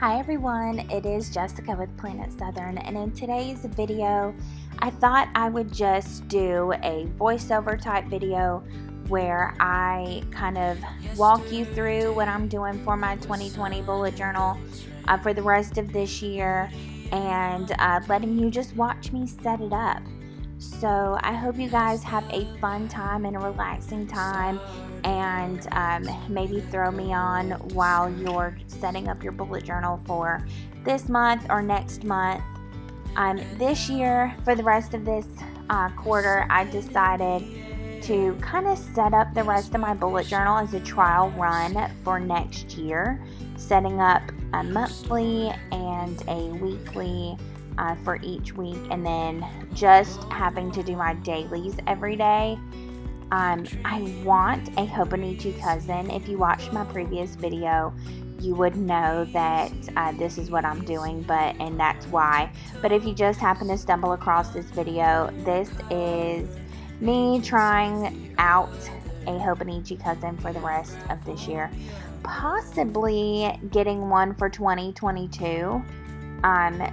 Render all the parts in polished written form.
Hi everyone, it is Jessica with PlanIt Southern, and in today's video I thought I would just do a voiceover type video where I kind of walk you through what I'm doing for my 2020 bullet journal for the rest of this year, and letting you just watch me set it up. So I hope you guys have a fun time and a relaxing time, and maybe throw me on while you're setting up your bullet journal for this month or next month. This year, for the rest of this quarter, I decided to kind of set up the rest of my bullet journal as a trial run for next year, setting up a monthly and a weekly for each week, and then just having to do my dailies every day. I want a Hobonichi cousin. If you watched my previous video, you would know that this is what I'm doing, and that's why. But if you just happen to stumble across this video, this is me trying out a Hobonichi cousin for the rest of this year. Possibly getting one for 2022.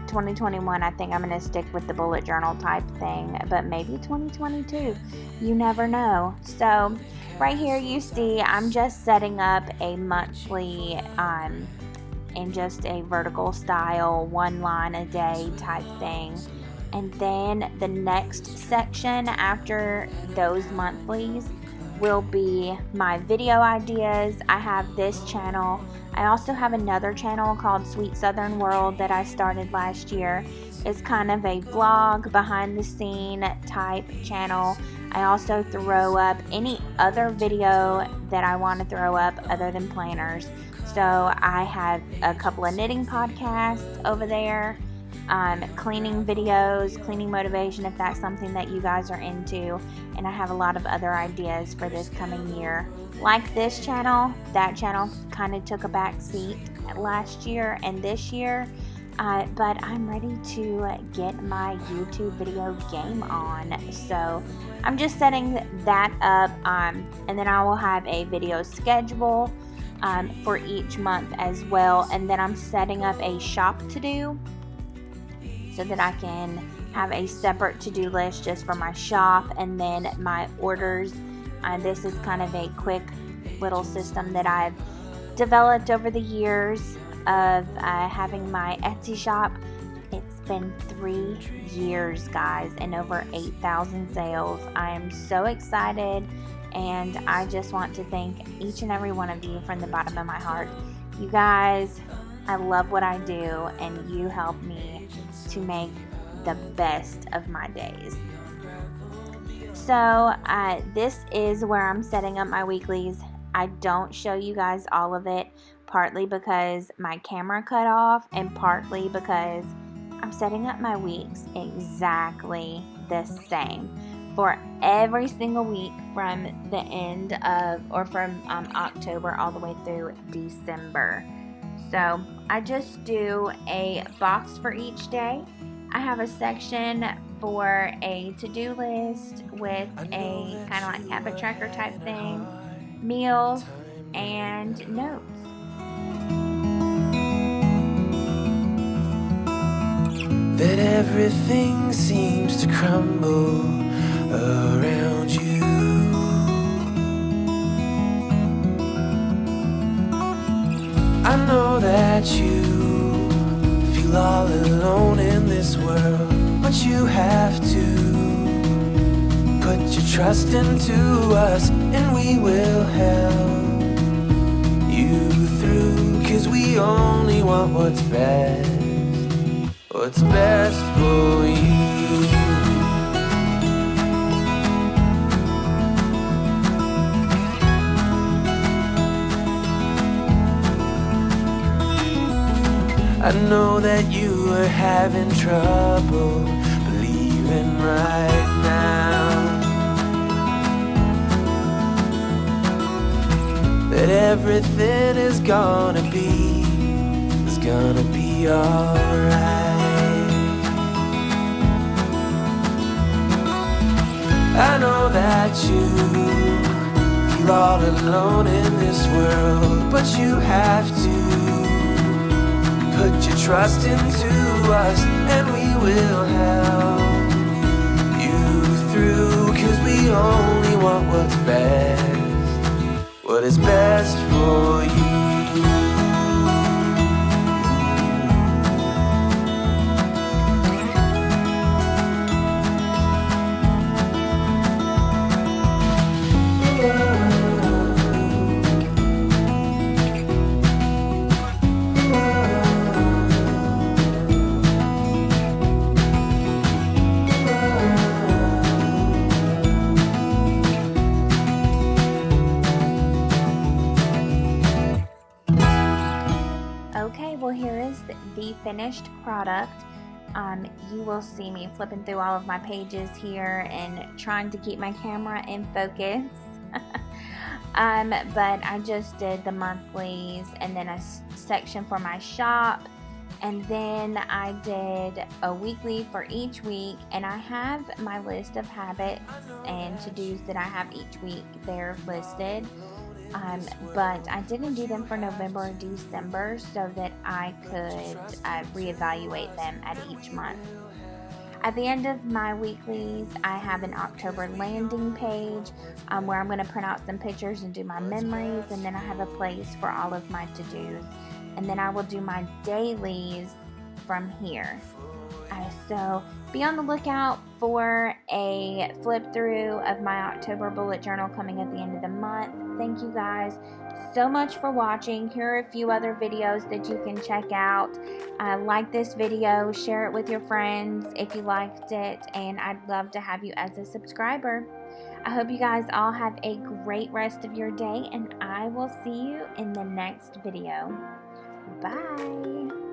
2021, I think I'm going to stick with the bullet journal type thing, but maybe 2022, you never know. So right here you see I'm just setting up a monthly in just a vertical style, one line a day type thing. And then the next section after those monthlies will be my video ideas. I have this channel. I also have another channel called Sweet Southern World that I started last year. It's kind of a vlog, behind the scene type channel. I also throw up any other video that I want to throw up other than planners. So I have a couple of knitting podcasts over there, cleaning videos, cleaning motivation if that's something that you guys are into, and I have a lot of other ideas for this coming year. Like this channel, that channel kind of took a back seat last year and this year, but I'm ready to get my YouTube video game on. So I'm just setting that up, and then I will have a video schedule for each month as well, and then I'm setting up a shop to do so that I can have a separate to-do list just for my shop, and then my orders. This is kind of a quick little system that I've developed over the years of having my Etsy shop. It's been 3 years, guys, and over 8,000 sales. I am so excited, and I just want to thank each and every one of you from the bottom of my heart. You guys, I love what I do, and you help me to make the best of my days. So this is where I'm setting up my weeklies. I don't show you guys all of it, partly because my camera cut off and partly because I'm setting up my weeks exactly the same for every single week from the end of, or from October all the way through December. So I just do a box for each day. I have a section for a to-do list with a kind of like habit tracker type thing, meals, and notes. That everything seems to crumble around you. I know that you feel all alone in this world, but you have to put your trust into us, and we will help you through, 'cause we only want what's best for you. I know that you are having trouble believing right now that everything is gonna be alright. I know that you feel all alone in this world, but you have to Put your trust into us, and we will help you through, 'cause we only want what's best, what is best for you. Okay, well here is the finished product. You will see me flipping through all of my pages here and trying to keep my camera in focus. But I just did the monthlies and then a section for my shop, and then I did a weekly for each week, and I have my list of habits and to-dos that I have each week there listed. But I didn't do them for November or December so that I could reevaluate them at each month. At the end of my weeklies, I have an October landing page where I'm going to print out some pictures and do my memories, and then I have a place for all of my to-dos. And then I will do my dailies from here. So be on the lookout for a flip through of my October bullet journal coming at the end of the month. Thank you guys so much for watching. Here are a few other videos that you can check out. Like this video, share it with your friends if you liked it, and I'd love to have you as a subscriber. I hope you guys all have a great rest of your day, and I will see you in the next video. Bye.